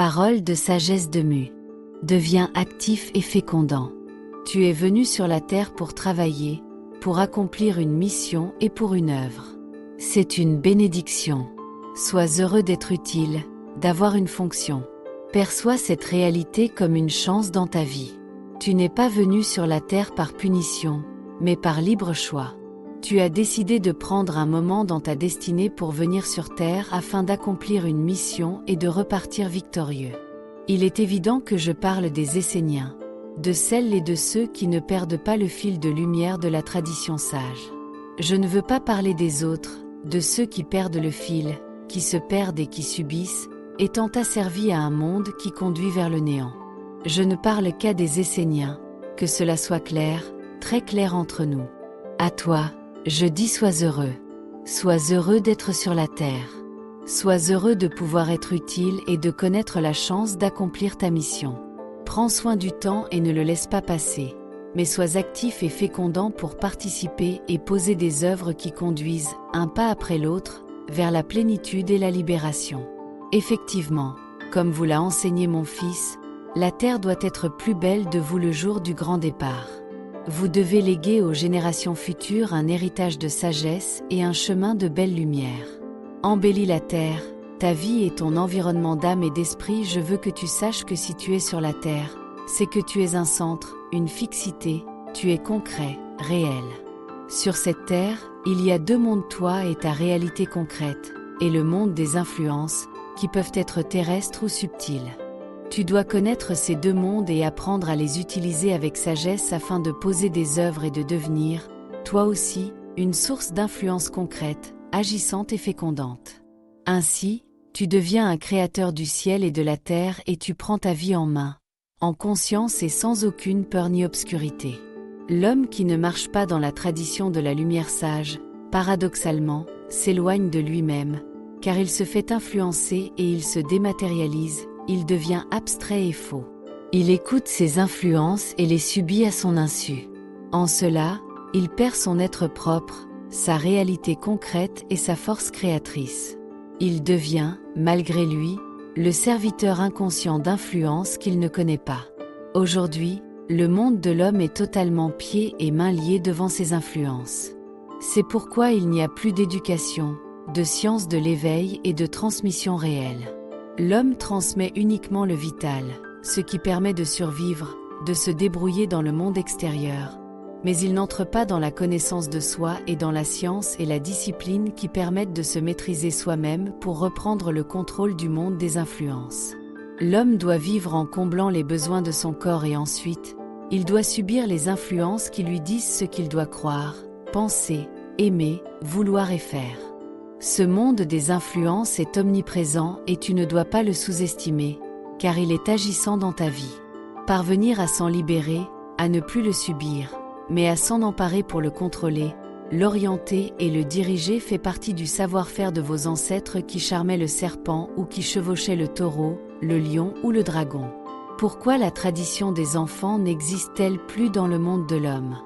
Parole de sagesse de Mu. Deviens actif et fécondant. Tu es venu sur la terre pour travailler, pour accomplir une mission et pour une œuvre. C'est une bénédiction. Sois heureux d'être utile, d'avoir une fonction. Perçois cette réalité comme une chance dans ta vie. Tu n'es pas venu sur la terre par punition, mais par libre choix. Tu as décidé de prendre un moment dans ta destinée pour venir sur terre afin d'accomplir une mission et de repartir victorieux. Il est évident que je parle des Esséniens, de celles et de ceux qui ne perdent pas le fil de lumière de la tradition sage. Je ne veux pas parler des autres, de ceux qui perdent le fil, qui se perdent et qui subissent, étant asservis à un monde qui conduit vers le néant. Je ne parle qu'à des Esséniens, que cela soit clair, très clair entre nous. À toi, je dis sois heureux. Sois heureux d'être sur la terre. Sois heureux de pouvoir être utile et de connaître la chance d'accomplir ta mission. Prends soin du temps et ne le laisse pas passer, mais sois actif et fécondant pour participer et poser des œuvres qui conduisent, un pas après l'autre, vers la plénitude et la libération. Effectivement, comme vous l'a enseigné mon fils, la terre doit être plus belle de vous le jour du grand départ. Vous devez léguer aux générations futures un héritage de sagesse et un chemin de belle lumière. Embellis la terre, ta vie et ton environnement d'âme et d'esprit. Je veux que tu saches que si tu es sur la terre, c'est que tu es un centre, une fixité, tu es concret, réel. Sur cette terre, il y a deux mondes, toi et ta réalité concrète, et le monde des influences, qui peuvent être terrestres ou subtiles. Tu dois connaître ces deux mondes et apprendre à les utiliser avec sagesse afin de poser des œuvres et de devenir, toi aussi, une source d'influence concrète, agissante et fécondante. Ainsi, tu deviens un créateur du ciel et de la terre et tu prends ta vie en main, en conscience et sans aucune peur ni obscurité. L'homme qui ne marche pas dans la tradition de la lumière sage, paradoxalement, s'éloigne de lui-même, car il se fait influencer et il se dématérialise, il devient abstrait et faux. Il écoute ses influences et les subit à son insu. En cela, il perd son être propre, sa réalité concrète et sa force créatrice. Il devient, malgré lui, le serviteur inconscient d'influence qu'il ne connaît pas. Aujourd'hui, le monde de l'homme est totalement pieds et mains liés devant ses influences. C'est pourquoi il n'y a plus d'éducation, de science de l'éveil et de transmission réelle. L'homme transmet uniquement le vital, ce qui permet de survivre, de se débrouiller dans le monde extérieur, mais il n'entre pas dans la connaissance de soi et dans la science et la discipline qui permettent de se maîtriser soi-même pour reprendre le contrôle du monde des influences. L'homme doit vivre en comblant les besoins de son corps et ensuite, il doit subir les influences qui lui disent ce qu'il doit croire, penser, aimer, vouloir et faire. Ce monde des influences est omniprésent et tu ne dois pas le sous-estimer, car il est agissant dans ta vie. Parvenir à s'en libérer, à ne plus le subir, mais à s'en emparer pour le contrôler, l'orienter et le diriger fait partie du savoir-faire de vos ancêtres qui charmaient le serpent ou qui chevauchaient le taureau, le lion ou le dragon. Pourquoi la tradition des enfants n'existe-t-elle plus dans le monde de l'homme?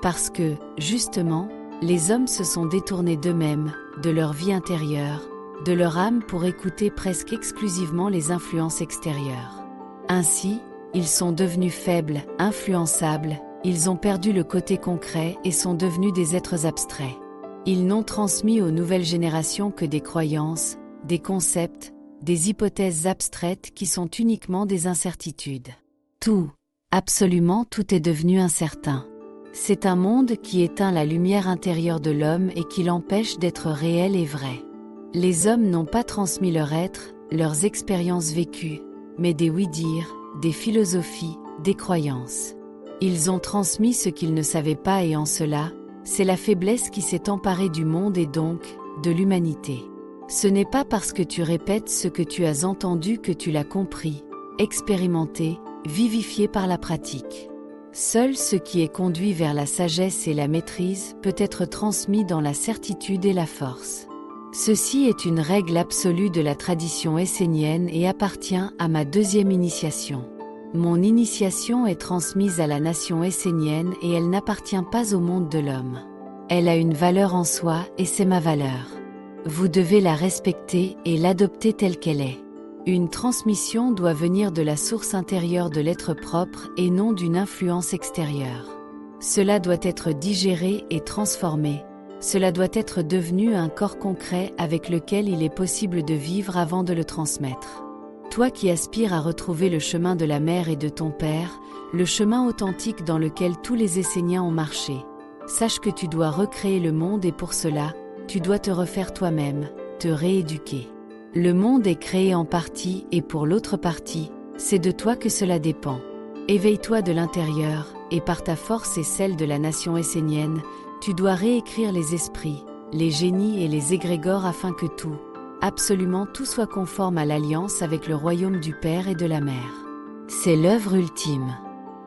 Parce que, justement, les hommes se sont détournés d'eux-mêmes, de leur vie intérieure, de leur âme pour écouter presque exclusivement les influences extérieures. Ainsi, ils sont devenus faibles, influençables, ils ont perdu le côté concret et sont devenus des êtres abstraits. Ils n'ont transmis aux nouvelles générations que des croyances, des concepts, des hypothèses abstraites qui sont uniquement des incertitudes. Tout, absolument tout est devenu incertain. C'est un monde qui éteint la lumière intérieure de l'homme et qui l'empêche d'être réel et vrai. Les hommes n'ont pas transmis leur être, leurs expériences vécues, mais des oui-dire, des philosophies, des croyances. Ils ont transmis ce qu'ils ne savaient pas et en cela, c'est la faiblesse qui s'est emparée du monde et donc, de l'humanité. Ce n'est pas parce que tu répètes ce que tu as entendu que tu l'as compris, expérimenté, vivifié par la pratique. Seul ce qui est conduit vers la sagesse et la maîtrise peut être transmis dans la certitude et la force. Ceci est une règle absolue de la tradition essénienne et appartient à ma deuxième initiation. Mon initiation est transmise à la nation essénienne et elle n'appartient pas au monde de l'homme. Elle a une valeur en soi et c'est ma valeur. Vous devez la respecter et l'adopter telle qu'elle est. Une transmission doit venir de la source intérieure de l'être propre et non d'une influence extérieure. Cela doit être digéré et transformé. Cela doit être devenu un corps concret avec lequel il est possible de vivre avant de le transmettre. Toi qui aspires à retrouver le chemin de la mère et de ton père, le chemin authentique dans lequel tous les Esséniens ont marché, sache que tu dois recréer le monde et pour cela, tu dois te refaire toi-même, te rééduquer. Le monde est créé en partie et pour l'autre partie, c'est de toi que cela dépend. Éveille-toi de l'intérieur, et par ta force et celle de la nation essénienne, tu dois réécrire les esprits, les génies et les égrégores afin que tout, absolument tout soit conforme à l'alliance avec le royaume du Père et de la Mère. C'est l'œuvre ultime.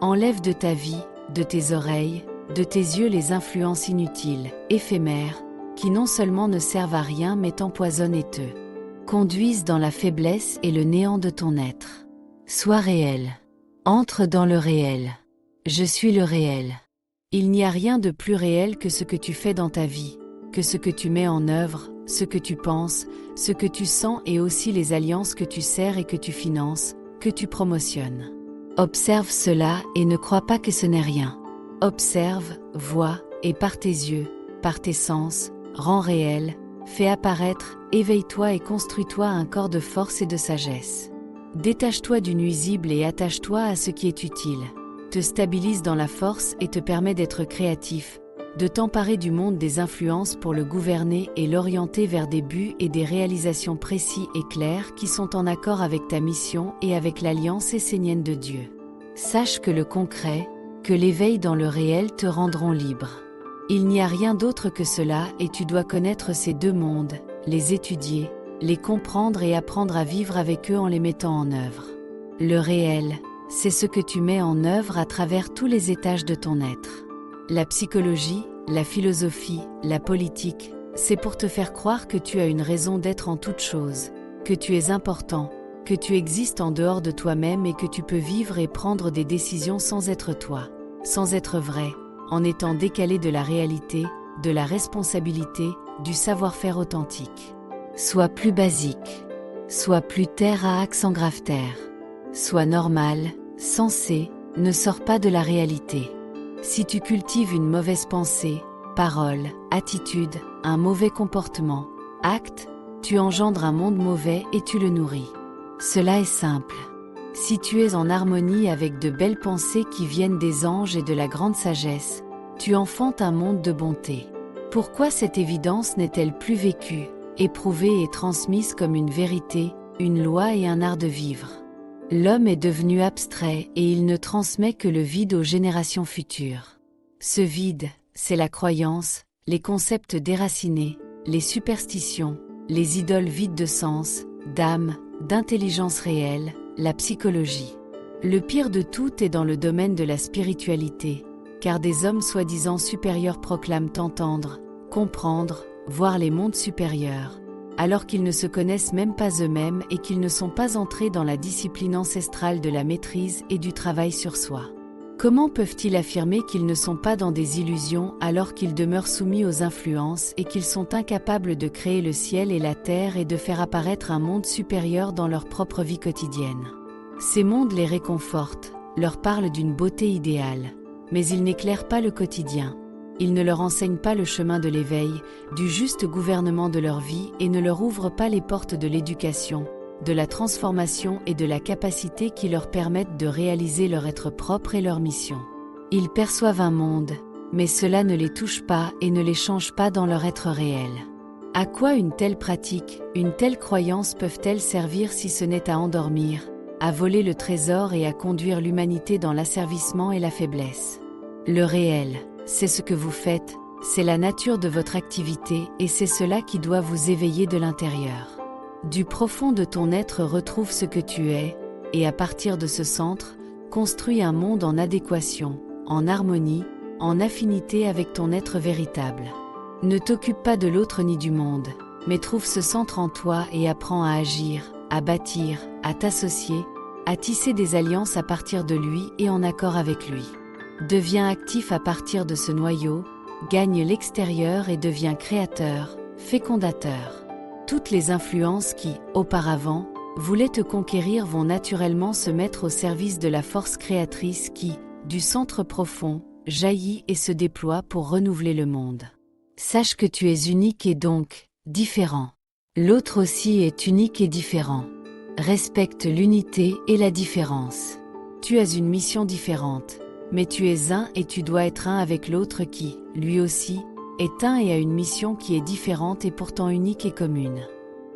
Enlève de ta vie, de tes oreilles, de tes yeux les influences inutiles, éphémères, qui non seulement ne servent à rien mais t'empoisonnent et te conduisent dans la faiblesse et le néant de ton être. Sois réel. Entre dans le réel. Je suis le réel. Il n'y a rien de plus réel que ce que tu fais dans ta vie, que ce que tu mets en œuvre, ce que tu penses, ce que tu sens et aussi les alliances que tu sers et que tu finances, que tu promotionnes. Observe cela et ne crois pas que ce n'est rien. Observe, vois, et par tes yeux, par tes sens, rends réel, fais apparaître, éveille-toi et construis-toi un corps de force et de sagesse. Détache-toi du nuisible et attache-toi à ce qui est utile. Te stabilise dans la force et te permet d'être créatif, de t'emparer du monde des influences pour le gouverner et l'orienter vers des buts et des réalisations précis et clairs qui sont en accord avec ta mission et avec l'alliance essénienne de Dieu. Sache que le concret, que l'éveil dans le réel te rendront libre. Il n'y a rien d'autre que cela et tu dois connaître ces deux mondes, les étudier, les comprendre et apprendre à vivre avec eux en les mettant en œuvre. Le réel, c'est ce que tu mets en œuvre à travers tous les étages de ton être. La psychologie, la philosophie, la politique, c'est pour te faire croire que tu as une raison d'être en toute chose, que tu es important, que tu existes en dehors de toi-même et que tu peux vivre et prendre des décisions sans être toi, sans être vrai, en étant décalé de la réalité, de la responsabilité, du savoir-faire authentique. Sois plus basique. Sois plus terre à accent grave terre. Sois normal, sensé, ne sors pas de la réalité. Si tu cultives une mauvaise pensée, parole, attitude, un mauvais comportement, acte, tu engendres un monde mauvais et tu le nourris. Cela est simple. Si tu es en harmonie avec de belles pensées qui viennent des anges et de la grande sagesse, tu enfantes un monde de bonté. Pourquoi cette évidence n'est-elle plus vécue, éprouvée et transmise comme une vérité, une loi et un art de vivre? L'homme est devenu abstrait et il ne transmet que le vide aux générations futures. Ce vide, c'est la croyance, les concepts déracinés, les superstitions, les idoles vides de sens, d'âme, d'intelligence réelle, la psychologie. Le pire de tout est dans le domaine de la spiritualité, car des hommes soi-disant supérieurs proclament entendre, comprendre, voir les mondes supérieurs, alors qu'ils ne se connaissent même pas eux-mêmes et qu'ils ne sont pas entrés dans la discipline ancestrale de la maîtrise et du travail sur soi. Comment peuvent-ils affirmer qu'ils ne sont pas dans des illusions alors qu'ils demeurent soumis aux influences et qu'ils sont incapables de créer le ciel et la terre et de faire apparaître un monde supérieur dans leur propre vie quotidienne? Ces mondes les réconfortent, leur parlent d'une beauté idéale, mais ils n'éclairent pas le quotidien. Ils ne leur enseignent pas le chemin de l'éveil, du juste gouvernement de leur vie et ne leur ouvrent pas les portes de l'éducation, de la transformation et de la capacité qui leur permettent de réaliser leur être propre et leur mission. Ils perçoivent un monde, mais cela ne les touche pas et ne les change pas dans leur être réel. À quoi une telle pratique, une telle croyance peuvent-elles servir si ce n'est à endormir, à voler le trésor et à conduire l'humanité dans l'asservissement et la faiblesse? Le réel, c'est ce que vous faites, c'est la nature de votre activité et c'est cela qui doit vous éveiller de l'intérieur. Du profond de ton être retrouve ce que tu es, et à partir de ce centre, construis un monde en adéquation, en harmonie, en affinité avec ton être véritable. Ne t'occupe pas de l'autre ni du monde, mais trouve ce centre en toi et apprends à agir, à bâtir, à t'associer, à tisser des alliances à partir de lui et en accord avec lui. Deviens actif à partir de ce noyau, gagne l'extérieur et deviens créateur, fécondateur. Toutes les influences qui, auparavant, voulaient te conquérir vont naturellement se mettre au service de la force créatrice qui, du centre profond, jaillit et se déploie pour renouveler le monde. Sache que tu es unique et donc, différent. L'autre aussi est unique et différent. Respecte l'unité et la différence. Tu as une mission différente, mais tu es un et tu dois être un avec l'autre qui, lui aussi, est un et a une mission qui est différente et pourtant unique et commune.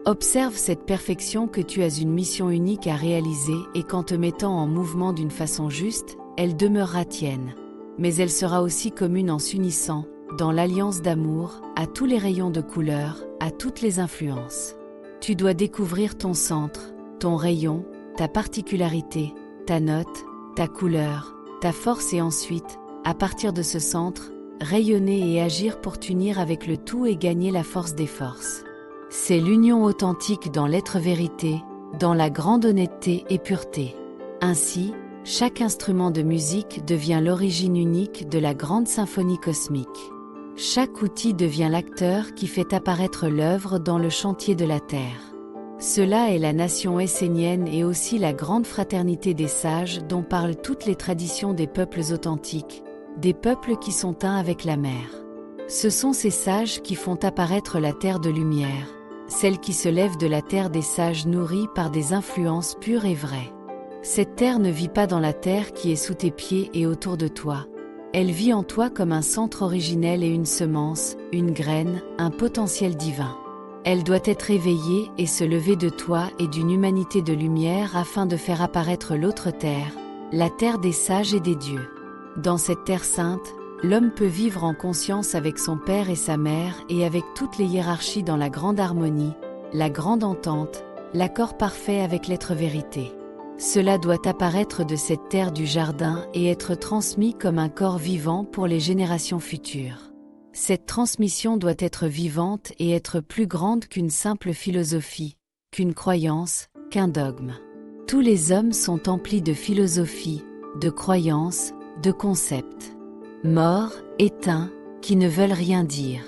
Observe cette perfection que tu as une mission unique à réaliser et qu'en te mettant en mouvement d'une façon juste, elle demeurera tienne. Mais elle sera aussi commune en s'unissant, dans l'alliance d'amour, à tous les rayons de couleur, à toutes les influences. Tu dois découvrir ton centre, ton rayon, ta particularité, ta note, ta couleur, ta force et ensuite, à partir de ce centre, rayonner et agir pour t'unir avec le tout et gagner la force des forces. C'est l'union authentique dans l'être vérité, dans la grande honnêteté et pureté. Ainsi, chaque instrument de musique devient l'origine unique de la grande symphonie cosmique. Chaque outil devient l'acteur qui fait apparaître l'œuvre dans le chantier de la Terre. Cela est la nation essénienne et aussi la grande fraternité des sages dont parlent toutes les traditions des peuples authentiques, des peuples qui sont un avec la mer. Ce sont ces sages qui font apparaître la terre de lumière, celle qui se lève de la terre des sages nourris par des influences pures et vraies. Cette terre ne vit pas dans la terre qui est sous tes pieds et autour de toi. Elle vit en toi comme un centre originel et une semence, une graine, un potentiel divin. Elle doit être éveillée et se lever de toi et d'une humanité de lumière afin de faire apparaître l'autre terre, la terre des sages et des dieux. Dans cette terre sainte, l'homme peut vivre en conscience avec son père et sa mère et avec toutes les hiérarchies dans la grande harmonie, la grande entente, l'accord parfait avec l'être vérité. Cela doit apparaître de cette terre du jardin et être transmis comme un corps vivant pour les générations futures. Cette transmission doit être vivante et être plus grande qu'une simple philosophie, qu'une croyance, qu'un dogme. Tous les hommes sont emplis de philosophie, de croyances, de concepts. Morts, éteints, qui ne veulent rien dire.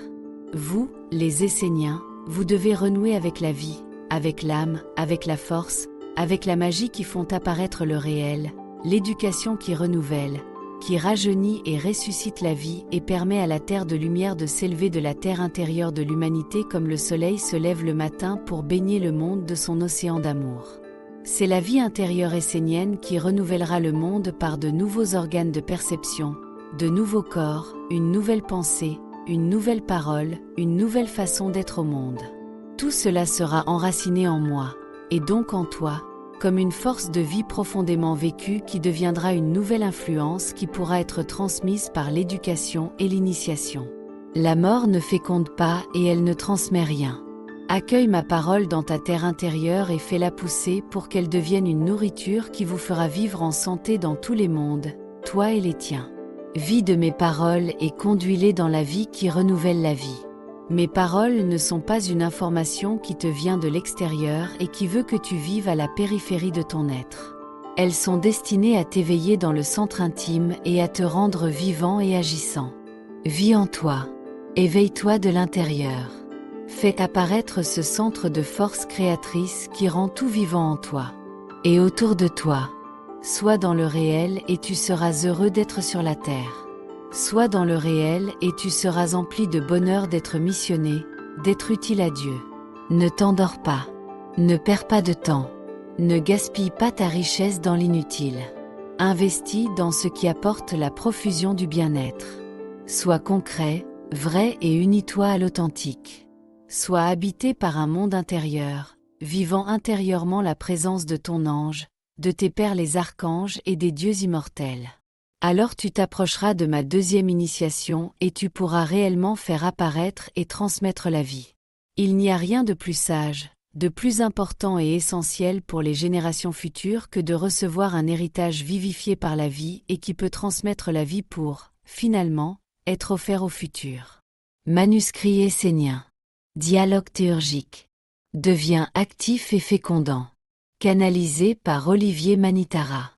Vous, les Esséniens, vous devez renouer avec la vie, avec l'âme, avec la force, avec la magie qui font apparaître le réel, l'éducation qui renouvelle, qui rajeunit et ressuscite la vie et permet à la terre de lumière de s'élever de la terre intérieure de l'humanité comme le soleil se lève le matin pour baigner le monde de son océan d'amour. C'est la vie intérieure essénienne qui renouvellera le monde par de nouveaux organes de perception, de nouveaux corps, une nouvelle pensée, une nouvelle parole, une nouvelle façon d'être au monde. Tout cela sera enraciné en moi, et donc en toi, comme une force de vie profondément vécue qui deviendra une nouvelle influence qui pourra être transmise par l'éducation et l'initiation. La mort ne féconde pas et elle ne transmet rien. Accueille ma parole dans ta terre intérieure et fais-la pousser pour qu'elle devienne une nourriture qui vous fera vivre en santé dans tous les mondes, toi et les tiens. Vis de mes paroles et conduis-les dans la vie qui renouvelle la vie. Mes paroles ne sont pas une information qui te vient de l'extérieur et qui veut que tu vives à la périphérie de ton être. Elles sont destinées à t'éveiller dans le centre intime et à te rendre vivant et agissant. Vis en toi. Éveille-toi de l'intérieur. Fais apparaître ce centre de force créatrice qui rend tout vivant en toi. Et autour de toi. Sois dans le réel et tu seras heureux d'être sur la terre. Sois dans le réel et tu seras empli de bonheur d'être missionné, d'être utile à Dieu. Ne t'endors pas. Ne perds pas de temps. Ne gaspille pas ta richesse dans l'inutile. Investis dans ce qui apporte la profusion du bien-être. Sois concret, vrai et unis-toi à l'authentique. Sois habité par un monde intérieur, vivant intérieurement la présence de ton ange, de tes pères les archanges et des dieux immortels. Alors tu t'approcheras de ma deuxième initiation et tu pourras réellement faire apparaître et transmettre la vie. Il n'y a rien de plus sage, de plus important et essentiel pour les générations futures que de recevoir un héritage vivifié par la vie et qui peut transmettre la vie pour, finalement, être offert au futur. Manuscrit essénien. Dialogue théurgique. Devient actif et fécondant. Canalisé par Olivier Manitara.